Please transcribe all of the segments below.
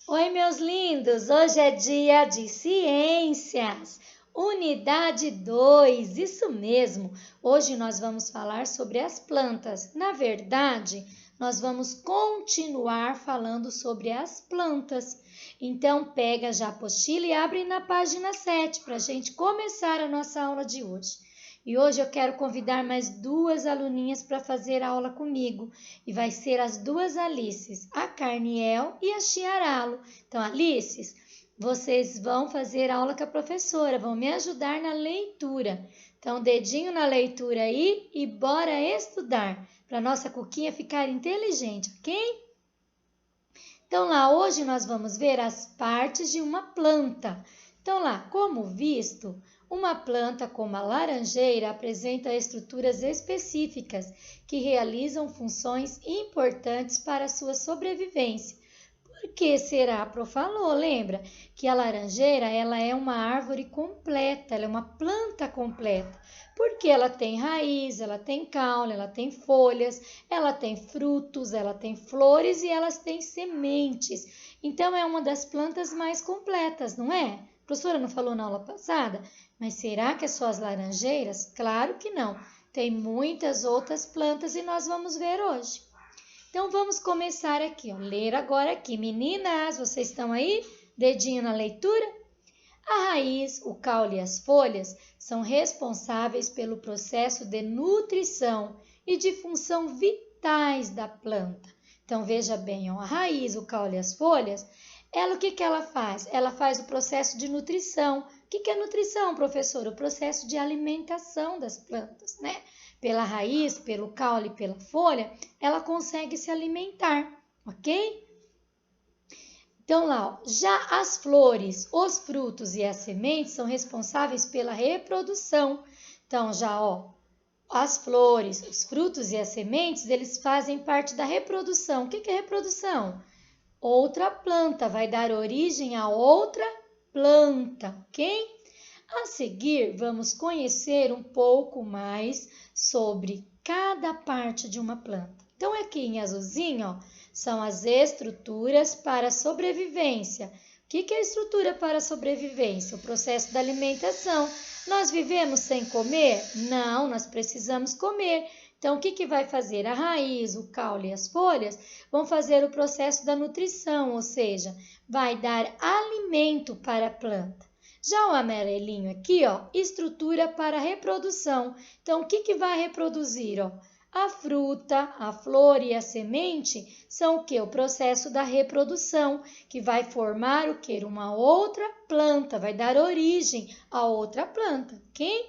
Oi, meus lindos! Hoje é dia de ciências, unidade 2, isso mesmo! Hoje nós vamos falar sobre as plantas. Na verdade, nós vamos continuar falando sobre as plantas. Então, pega já a apostila e abre na página 7 para a gente começar a nossa aula de hoje. E hoje eu quero convidar mais duas aluninhas para fazer aula comigo. E vai ser as duas Alices, a Carniel e a Chiaralo. Então, Alices, vocês vão fazer aula com a professora, vão me ajudar na leitura. Então, dedinho na leitura aí e bora estudar, para nossa Cuquinha ficar inteligente, ok? Então, lá, hoje nós vamos ver as partes de uma planta. Então, lá, como visto, uma planta como a laranjeira apresenta estruturas específicas que realizam funções importantes para a sua sobrevivência. Por que será? A Pro falou, lembra? Que a laranjeira ela é uma árvore completa, ela é uma planta completa. Porque ela tem raiz, ela tem caule, ela tem folhas, ela tem frutos, ela tem flores e elas têm sementes. Então é uma das plantas mais completas, não é? A professora não falou na aula passada? Mas será que é só as laranjeiras? Claro que não. Tem muitas outras plantas e nós vamos ver hoje. Então, vamos começar aqui, ó. Ler agora aqui. Meninas, vocês estão aí? Dedinho na leitura? A raiz, o caule e as folhas são responsáveis pelo processo de nutrição e de função vitais da planta. Então, veja bem, ó, a raiz, o caule e as folhas, o que ela faz? Ela faz o processo de nutrição. O que é nutrição, professor? O processo de alimentação das plantas, né? Pela raiz, pelo caule, pela folha, ela consegue se alimentar, ok? Então lá, ó, já as flores, os frutos e as sementes são responsáveis pela reprodução. Então já, ó, as flores, os frutos e as sementes, eles fazem parte da reprodução. O que é reprodução? Outra planta vai dar origem a outra planta, ok? A seguir, vamos conhecer um pouco mais sobre cada parte de uma planta. Então, aqui em azulzinho, ó, são as estruturas para a sobrevivência. O que é estrutura para a sobrevivência? O processo da alimentação. Nós vivemos sem comer? Não, nós precisamos comer. Então, o que vai fazer? A raiz, o caule e as folhas vão fazer o processo da nutrição, ou seja, vai dar alimento para a planta. Já o amarelinho aqui, ó, estrutura para reprodução. Então, o que vai reproduzir, ó? A fruta, a flor e a semente são o que? O processo da reprodução, que vai formar o que? Uma outra planta, vai dar origem a outra planta, ok?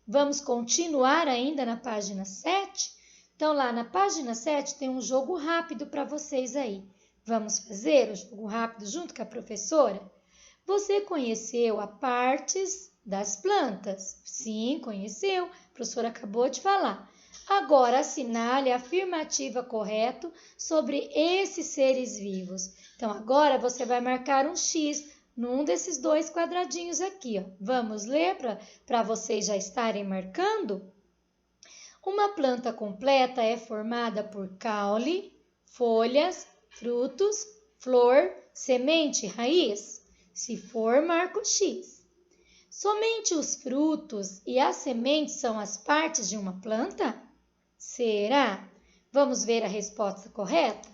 Vamos continuar ainda na página 7? Então, lá na página 7 tem um jogo rápido para vocês aí. Vamos fazer o jogo rápido junto com a professora? Você conheceu a partes das plantas? Sim, conheceu. A professora acabou de falar. Agora, assinale a afirmativa correta sobre esses seres vivos. Então, agora você vai marcar um X num desses dois quadradinhos aqui, ó. Vamos ler para vocês já estarem marcando? Uma planta completa é formada por caule, folhas, frutos, flor, semente, raiz. Se for, marco X. Somente os frutos e as sementes são as partes de uma planta? Será? Vamos ver a resposta correta?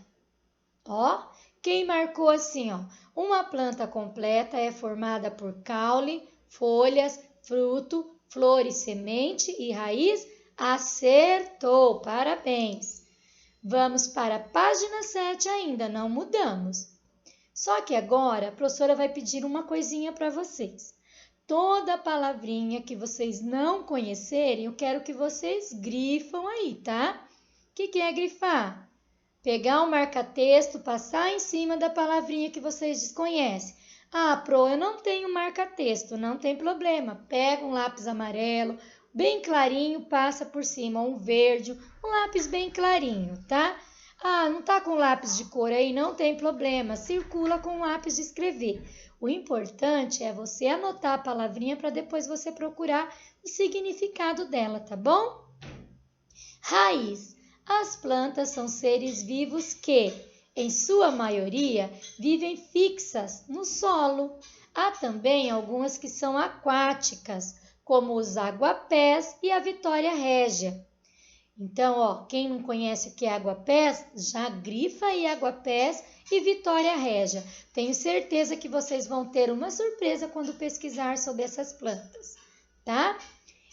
Ó, quem marcou assim, ó? Uma planta completa é formada por caule, folhas, fruto, flores, semente e raiz? Acertou! Parabéns! Vamos para a página 7 ainda, não mudamos. Só que agora a professora vai pedir uma coisinha para vocês. Toda palavrinha que vocês não conhecerem, eu quero que vocês grifam aí, tá? O que é grifar? Pegar um marca-texto, passar em cima da palavrinha que vocês desconhecem. Ah, Pro, eu não tenho marca-texto, não tem problema. Pega um lápis amarelo, bem clarinho, passa por cima, um verde, um lápis bem clarinho, tá? Ah, não tá com lápis de cor aí? Não tem problema, circula com lápis de escrever. O importante é você anotar a palavrinha para depois você procurar o significado dela, tá bom? Raiz. As plantas são seres vivos que Em sua maioria, vivem fixas no solo. Há também algumas que são aquáticas, como os aguapés e a vitória régia. Então, quem não conhece o que é aguapés, já grifa aí aguapés e vitória régia. Tenho certeza que vocês vão ter uma surpresa quando pesquisar sobre essas plantas, tá?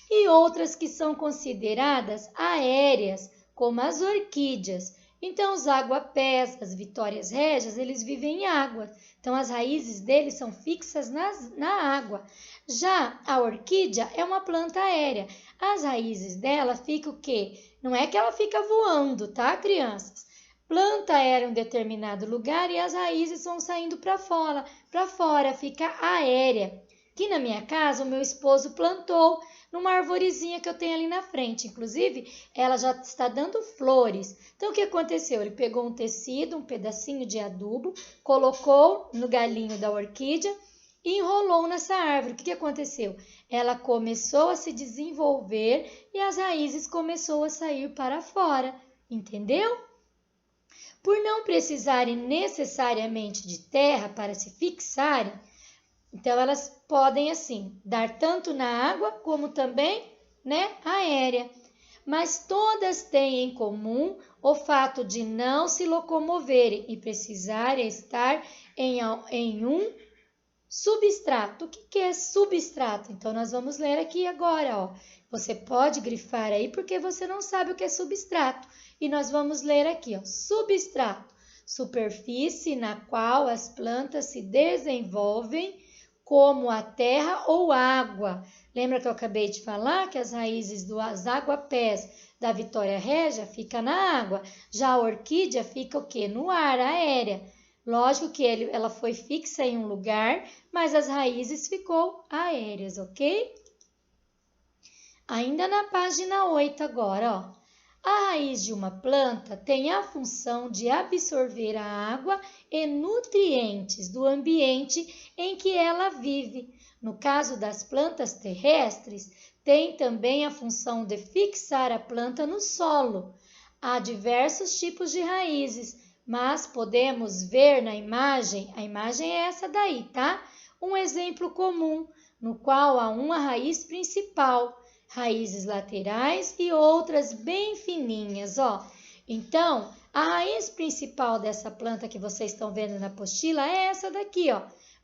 E outras que são consideradas aéreas, como as orquídeas. Então, os aguapés, as vitórias régias, eles vivem em água. Então, as raízes deles são fixas na água. Já a orquídea é uma planta aérea. As raízes dela ficam o quê? Não é que ela fica voando, tá, crianças? Planta aérea em um determinado lugar e as raízes vão saindo para fora, fica aérea. Aqui na minha casa, o meu esposo plantou numa arvorezinha que eu tenho ali na frente. Inclusive, ela já está dando flores. Então, o que aconteceu? Ele pegou um tecido, um pedacinho de adubo, colocou no galinho da orquídea e enrolou nessa árvore. O que aconteceu? Ela começou a se desenvolver e as raízes começaram a sair para fora. Entendeu? Por não precisarem necessariamente de terra para se fixarem, então, elas podem, assim, dar tanto na água como também, aérea. Mas todas têm em comum o fato de não se locomoverem e precisarem estar em um substrato. O que é substrato? Então, nós vamos ler aqui agora, Você pode grifar aí porque você não sabe o que é substrato. E nós vamos ler aqui, substrato. Superfície na qual as plantas se desenvolvem como a terra ou água. Lembra que eu acabei de falar que as raízes dos aguapés da vitória régia ficam na água? Já a orquídea fica o quê? No ar, aérea. Lógico que ela foi fixa em um lugar, mas as raízes ficou aéreas, ok? Ainda na página 8 agora, A raiz de uma planta tem a função de absorver a água e nutrientes do ambiente em que ela vive. No caso das plantas terrestres, tem também a função de fixar a planta no solo. Há diversos tipos de raízes, mas podemos ver na imagem, a imagem é essa daí, tá? Um exemplo comum, no qual há uma raiz principal, raízes laterais e outras bem fininhas, Então, a raiz principal dessa planta que vocês estão vendo na apostila é essa daqui,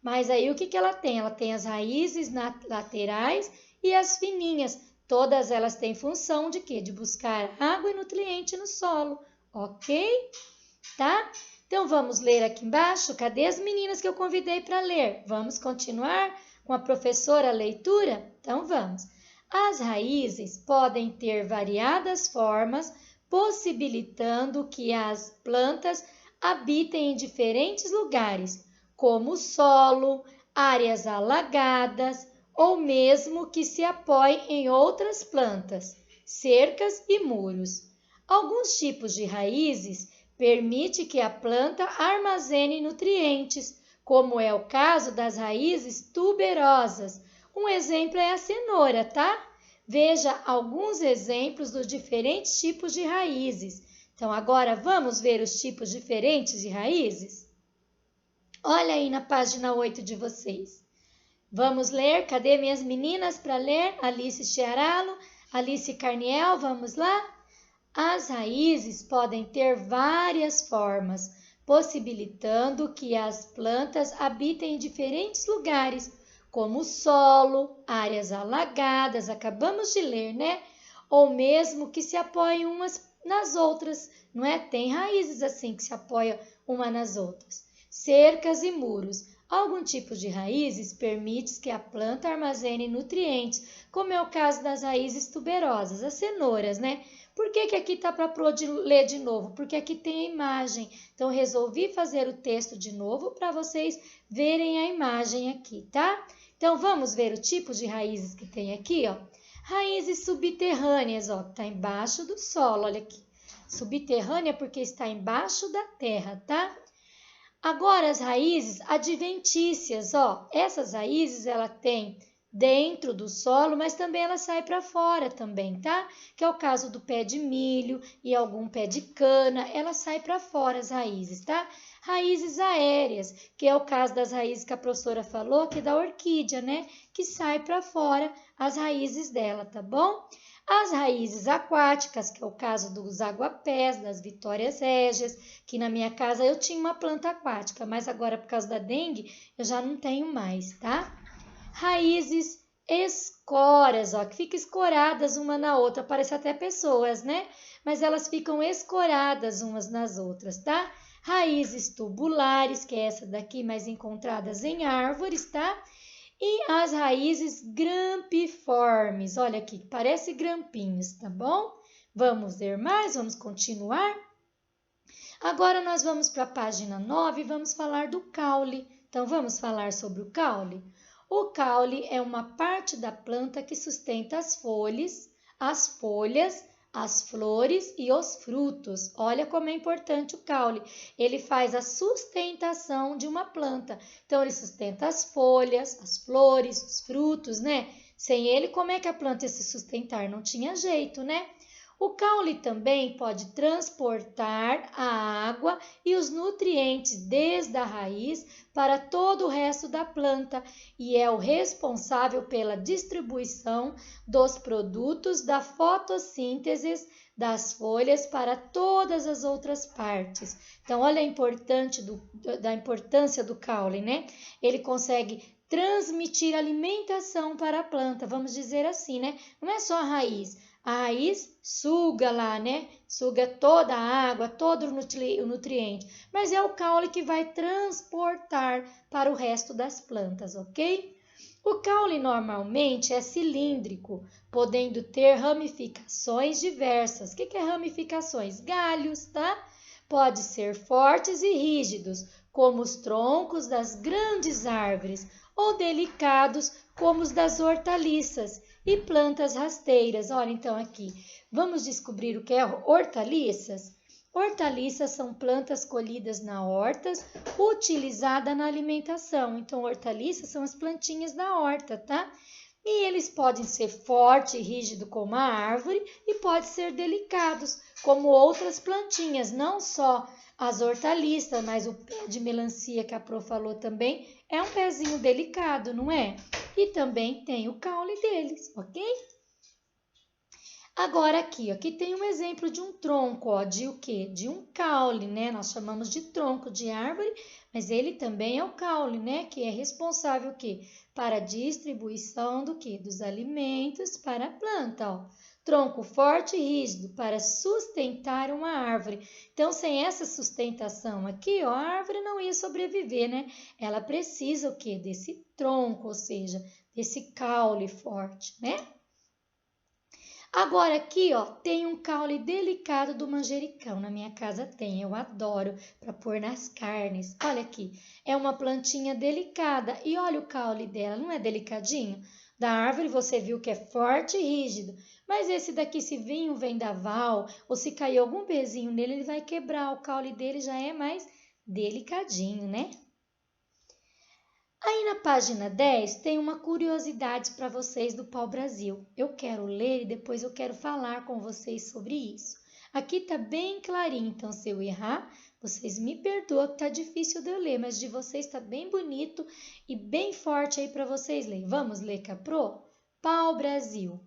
Mas aí o que ela tem? Ela tem as raízes laterais e as fininhas. Todas elas têm função de quê? De buscar água e nutriente no solo, ok? Tá? Então, vamos ler aqui embaixo. Cadê as meninas que eu convidei para ler? Vamos continuar com a professora a leitura? Então, vamos. As raízes podem ter variadas formas, possibilitando que as plantas habitem em diferentes lugares, como o solo, áreas alagadas ou mesmo que se apoiem em outras plantas, cercas e muros. Alguns tipos de raízes permitem que a planta armazene nutrientes, como é o caso das raízes tuberosas. Um exemplo é a cenoura, tá? Veja alguns exemplos dos diferentes tipos de raízes. Então, agora vamos ver os tipos diferentes de raízes? Olha aí na página 8 de vocês. Vamos ler? Cadê minhas meninas para ler? Alice Chiaralo, Alice Carniel, vamos lá? As raízes podem ter várias formas, possibilitando que as plantas habitem em diferentes lugares, como o solo, áreas alagadas, acabamos de ler, Ou mesmo que se apoiem umas nas outras, não é? Tem raízes assim que se apoiam uma nas outras. Cercas e muros. Algum tipo de raízes permite que a planta armazene nutrientes, como é o caso das raízes tuberosas, as cenouras, Por que aqui está para ler de novo? Porque aqui tem a imagem. Então, resolvi fazer o texto de novo para vocês verem a imagem aqui, tá? Então, vamos ver o tipo de raízes que tem aqui, Raízes subterrâneas, que está embaixo do solo, olha aqui. Subterrânea porque está embaixo da terra, tá? Agora, as raízes adventícias, essas raízes, ela tem dentro do solo, mas também ela sai para fora também, tá? Que é o caso do pé de milho e algum pé de cana, ela sai para fora as raízes, tá? Raízes aéreas, que é o caso das raízes que a professora falou, que é da orquídea, né? Que sai para fora as raízes dela, tá bom? As raízes aquáticas, que é o caso dos aguapés, das vitórias régias, que na minha casa eu tinha uma planta aquática, mas agora por causa da dengue eu já não tenho mais, tá? Raízes escoras, ó, que ficam escoradas uma na outra, parece até pessoas, né? Mas elas ficam escoradas umas nas outras, tá? Raízes tubulares, que é essa daqui, mais encontradas em árvores, tá? E as raízes grampiformes, olha aqui, parece grampinhos, tá bom? Vamos ver mais, vamos continuar? Agora nós vamos para a página 9 e vamos falar do caule. Então, vamos falar sobre o caule? O caule é uma parte da planta que sustenta as folhas, as flores e os frutos. Olha como é importante o caule. Ele faz a sustentação de uma planta. Então, ele sustenta as folhas, as flores, os frutos, né? Sem ele, como é que a planta ia se sustentar? Não tinha jeito, né? O caule também pode transportar a água e os nutrientes desde a raiz para todo o resto da planta e é o responsável pela distribuição dos produtos da fotossíntese das folhas para todas as outras partes. Então, olha a importância do caule, né? Ele consegue transmitir alimentação para a planta, vamos dizer assim, né? Não é só a raiz. A raiz suga lá, né? Suga toda a água, todo o nutriente. Mas é o caule que vai transportar para o resto das plantas, ok? O caule normalmente é cilíndrico, podendo ter ramificações diversas. O que é ramificações? Galhos, tá? Pode ser fortes e rígidos, como os troncos das grandes árvores, ou delicados, como os das hortaliças e plantas rasteiras. Olha, então aqui, vamos descobrir o que é hortaliças? Hortaliças são plantas colhidas na hortas, utilizadas na alimentação. Então, hortaliças são as plantinhas da horta, tá? E eles podem ser forte e rígido como a árvore e podem ser delicados, como outras plantinhas, não só as hortaliças, mas o pé de melancia que a Pro falou também é um pezinho delicado, não é? E também tem o caule deles, ok? Agora aqui tem um exemplo de um tronco, ó, de o quê? De um caule, né? Nós chamamos de tronco de árvore, mas ele também é o caule, né? Que é responsável o quê? Para a distribuição do quê? Dos alimentos para a planta, ó. Tronco forte e rígido para sustentar uma árvore. Então, sem essa sustentação aqui, ó, a árvore não ia sobreviver, né? Ela precisa o quê? Desse tronco, ou seja, desse caule forte, né? Agora aqui, ó, tem um caule delicado do manjericão. Na minha casa tem, eu adoro para pôr nas carnes. Olha aqui, é uma plantinha delicada e olha o caule dela, não é delicadinho? Da árvore você viu que é forte e rígido, mas esse daqui se vir um vendaval ou se cair algum pezinho nele, ele vai quebrar. O caule dele já é mais delicadinho, né? Aí na página 10 tem uma curiosidade para vocês do pau-brasil. Eu quero ler e depois eu quero falar com vocês sobre isso. Aqui tá bem clarinho, então se eu errar, vocês me perdoam que tá difícil de eu ler, mas de vocês tá bem bonito e bem forte aí para vocês lerem. Vamos ler, Capro? Pau-brasil,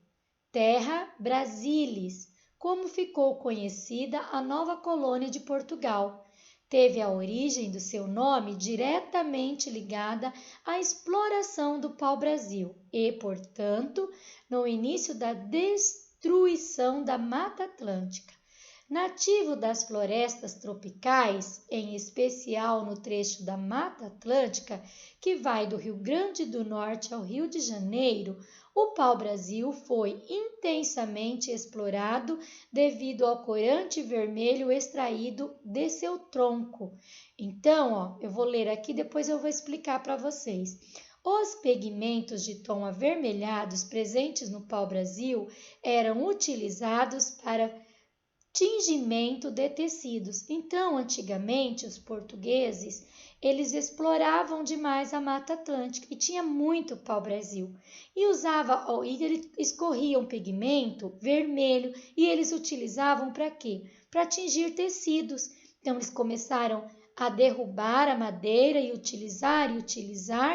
terra Brasilis, como ficou conhecida a nova colônia de Portugal. Teve a origem do seu nome diretamente ligada à exploração do pau-brasil e, portanto, no início da destruição da Mata Atlântica. Nativo das florestas tropicais, em especial no trecho da Mata Atlântica, que vai do Rio Grande do Norte ao Rio de Janeiro, o pau-brasil foi intensamente explorado devido ao corante vermelho extraído de seu tronco. Então, ó, eu vou ler aqui, depois eu vou explicar para vocês. Os pigmentos de tom avermelhados presentes no pau-brasil eram utilizados para tingimento de tecidos. Então, antigamente, os portugueses, eles exploravam demais a Mata Atlântica e tinha muito pau-brasil. E eles escorriam pigmento vermelho e eles utilizavam para quê? Para tingir tecidos. Então, eles começaram a derrubar a madeira e utilizar,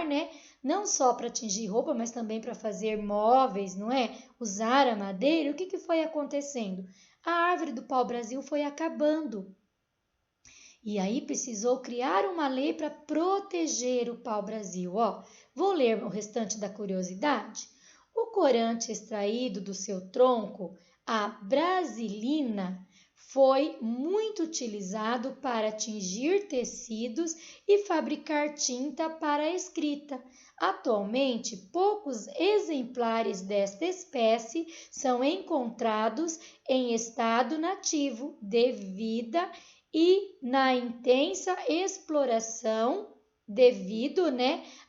né? Não só para tingir roupa, mas também para fazer móveis, não é? Usar a madeira. O que foi acontecendo? A árvore do pau-brasil foi acabando. E aí precisou criar uma lei para proteger o pau-brasil. Vou ler o restante da curiosidade. O corante extraído do seu tronco, a brasilina, foi muito utilizado para tingir tecidos e fabricar tinta para a escrita. Atualmente, poucos exemplares desta espécie são encontrados em estado nativo devido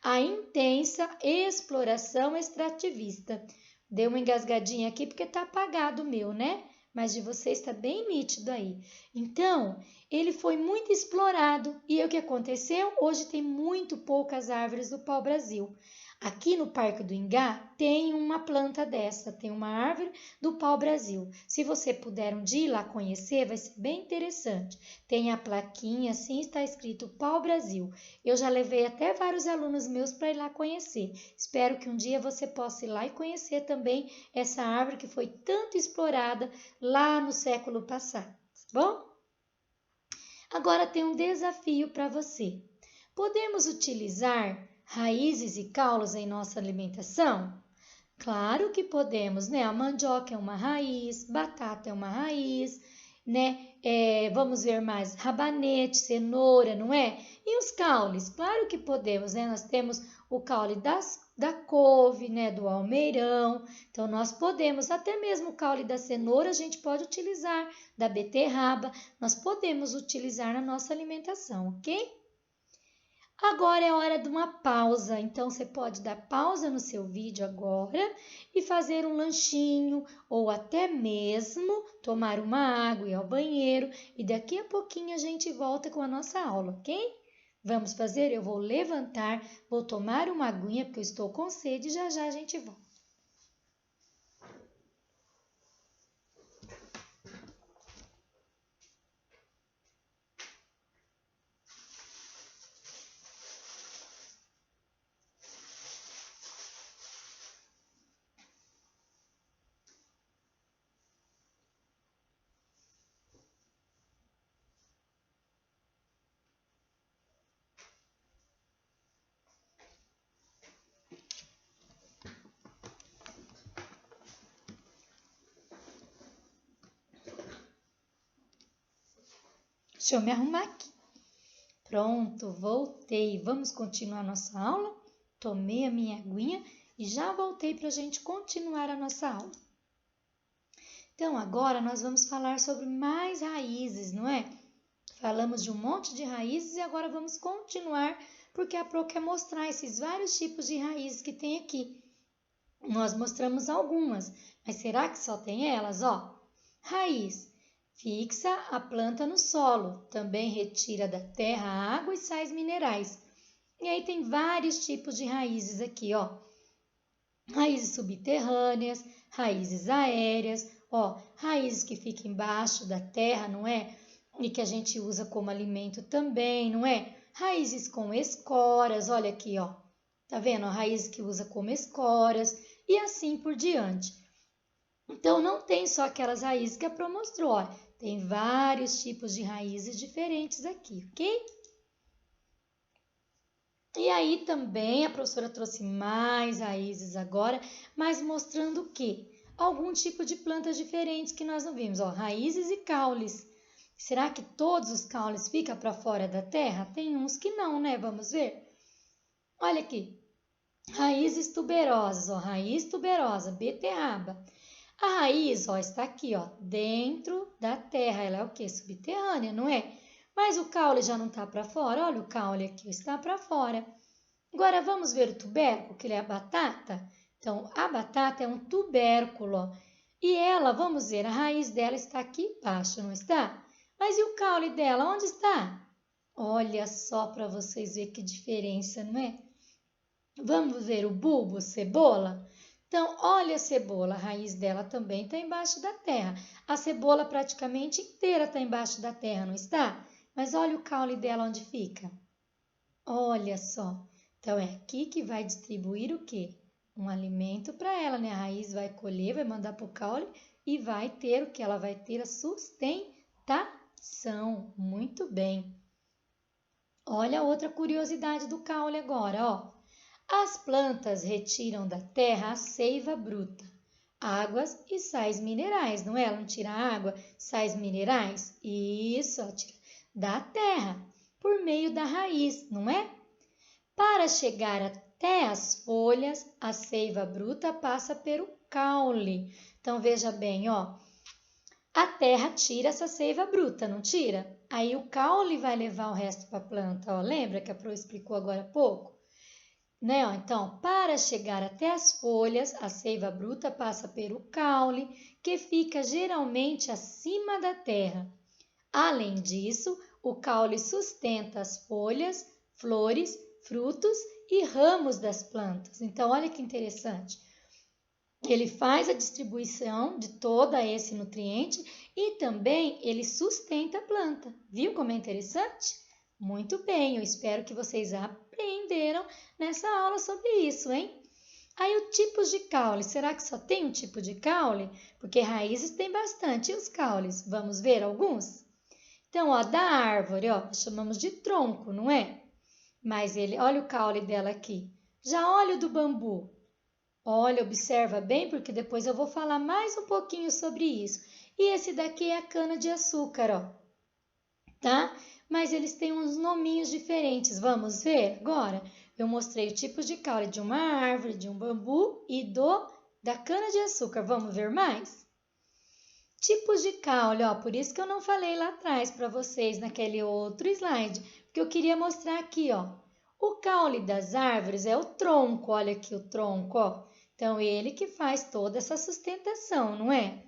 à intensa exploração extrativista. Dei uma engasgadinha aqui porque tá apagado o meu, né? Mas de vocês está bem nítido aí. Então, ele foi muito explorado e o que aconteceu? Hoje tem muito poucas árvores do pau-brasil. Aqui no Parque do Ingá tem uma planta dessa, tem uma árvore do pau-brasil. Se você puder um dia ir lá conhecer, vai ser bem interessante. Tem a plaquinha, assim está escrito pau-brasil. Eu já levei até vários alunos meus para ir lá conhecer. Espero que um dia você possa ir lá e conhecer também essa árvore que foi tanto explorada lá no século passado, tá bom? Agora tem um desafio para você. Podemos utilizar raízes e caules em nossa alimentação? Claro que podemos, né? A mandioca é uma raiz, batata é uma raiz, né? Vamos ver mais, rabanete, cenoura, não é? E os caules? Claro que podemos, né? Nós temos o caule da couve, né? Do almeirão. Então, nós podemos, até mesmo o caule da cenoura, a gente pode utilizar, da beterraba, nós podemos utilizar na nossa alimentação, ok? Agora é hora de uma pausa, então você pode dar pausa no seu vídeo agora e fazer um lanchinho ou até mesmo tomar uma água e ir ao banheiro e daqui a pouquinho a gente volta com a nossa aula, ok? Vamos fazer? Eu vou levantar, vou tomar uma aguinha porque eu estou com sede e já já a gente volta. Deixa eu me arrumar aqui. Pronto, voltei. Vamos continuar nossa aula? Tomei a minha aguinha e já voltei para a gente continuar a nossa aula. Então, agora nós vamos falar sobre mais raízes, não é? Falamos de um monte de raízes e agora vamos continuar, porque a Pro quer mostrar esses vários tipos de raízes que tem aqui. Nós mostramos algumas, mas será que só tem elas? Raiz. Fixa a planta no solo, também retira da terra água e sais minerais. E aí tem vários tipos de raízes aqui, Raízes subterrâneas, raízes aéreas, raízes que ficam embaixo da terra, não é? E que a gente usa como alimento também, não é? Raízes com esporas, olha aqui, Tá vendo? Raízes que usa como esporas e assim por diante. Então, não tem só aquelas raízes que a Pro mostrou, tem vários tipos de raízes diferentes aqui, ok? E aí também a professora trouxe mais raízes agora, mas mostrando o quê? Algum tipo de plantas diferentes que nós não vimos, raízes e caules. Será que todos os caules ficam para fora da terra? Tem uns que não, né? Vamos ver? Olha aqui, raízes tuberosas, raiz tuberosa, beterraba. A raiz, está aqui, dentro da terra. Ela é o quê? Subterrânea, não é? Mas o caule já não está para fora. Olha o caule aqui, está para fora. Agora, vamos ver o tubérculo, que ele é a batata? Então, a batata é um tubérculo. E ela, vamos ver, a raiz dela está aqui embaixo, não está? Mas e o caule dela, onde está? Olha só para vocês verem que diferença, não é? Vamos ver o bulbo, cebola? Então, olha a cebola, a raiz dela também está embaixo da terra. A cebola praticamente inteira está embaixo da terra, não está? Mas olha o caule dela onde fica. Olha só. Então, é aqui que vai distribuir o quê? Um alimento para ela, né? A raiz vai colher, vai mandar para o caule e vai ter o que? Ela vai ter a sustentação. Muito bem. Olha outra curiosidade do caule agora, ó. As plantas retiram da terra a seiva bruta, águas e sais minerais, não é? Ela não tira água, sais minerais? Isso, ó, tira da terra, por meio da raiz, não é? Para chegar até as folhas, a seiva bruta passa pelo caule. Então, veja bem, ó. A terra tira essa seiva bruta, não tira? Aí o caule vai levar o resto para a planta, ó. Lembra que a Pro explicou agora há pouco? Né? Então, para chegar até as folhas, a seiva bruta passa pelo caule, que fica geralmente acima da terra. Além disso, o caule sustenta as folhas, flores, frutos e ramos das plantas. Então, olha que interessante. Ele faz a distribuição de todo esse nutriente e também ele sustenta a planta. Viu como é interessante? Muito bem, eu espero que vocês aprenderam nessa aula sobre isso, hein? Aí os tipos de caule, será que só tem um tipo de caule? Porque raízes tem bastante, e os caules? Vamos ver alguns? Então, ó, da árvore, ó, chamamos de tronco, não é? Mas ele, olha o caule dela aqui. Já olha o do bambu. Olha, observa bem, porque depois eu vou falar mais um pouquinho sobre isso. E esse daqui é a cana-de-açúcar, ó, tá? Mas eles têm uns nominhos diferentes. Vamos ver agora? Eu mostrei o tipo de caule de uma árvore, de um bambu e da cana-de-açúcar. Vamos ver mais? Tipos de caule, ó, por isso que eu não falei lá atrás para vocês naquele outro slide, porque eu queria mostrar aqui, ó. O caule das árvores é o tronco, olha aqui o tronco, ó. Então, ele que faz toda essa sustentação, não é?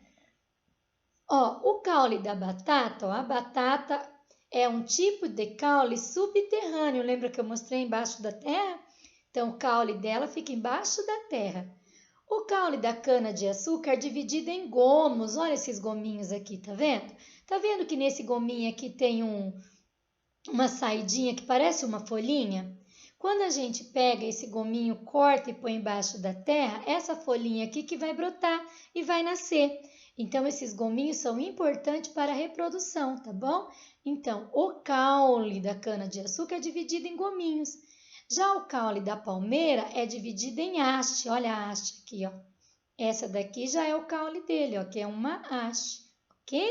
Ó, o caule da batata, ó, a batata é um tipo de caule subterrâneo. Lembra que eu mostrei embaixo da terra? Então, o caule dela fica embaixo da terra. O caule da cana-de-açúcar é dividido em gomos. Olha esses gominhos aqui, tá vendo? Tá vendo que nesse gominho aqui tem uma saidinha que parece uma folhinha? Quando a gente pega esse gominho, corta e põe embaixo da terra, essa folhinha aqui que vai brotar e vai nascer. Então, esses gominhos são importantes para a reprodução, tá bom? Então, o caule da cana-de-açúcar é dividido em gominhos. Já o caule da palmeira é dividido em haste. Olha a haste aqui, ó. Essa daqui já é o caule dele, ó, que é uma haste, ok?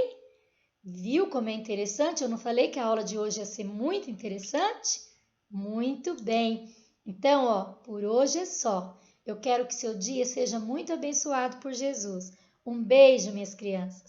Viu como é interessante? Eu não falei que a aula de hoje ia ser muito interessante? Muito bem. Então, ó, por hoje é só. Eu quero que seu dia seja muito abençoado por Jesus. Um beijo, minhas crianças.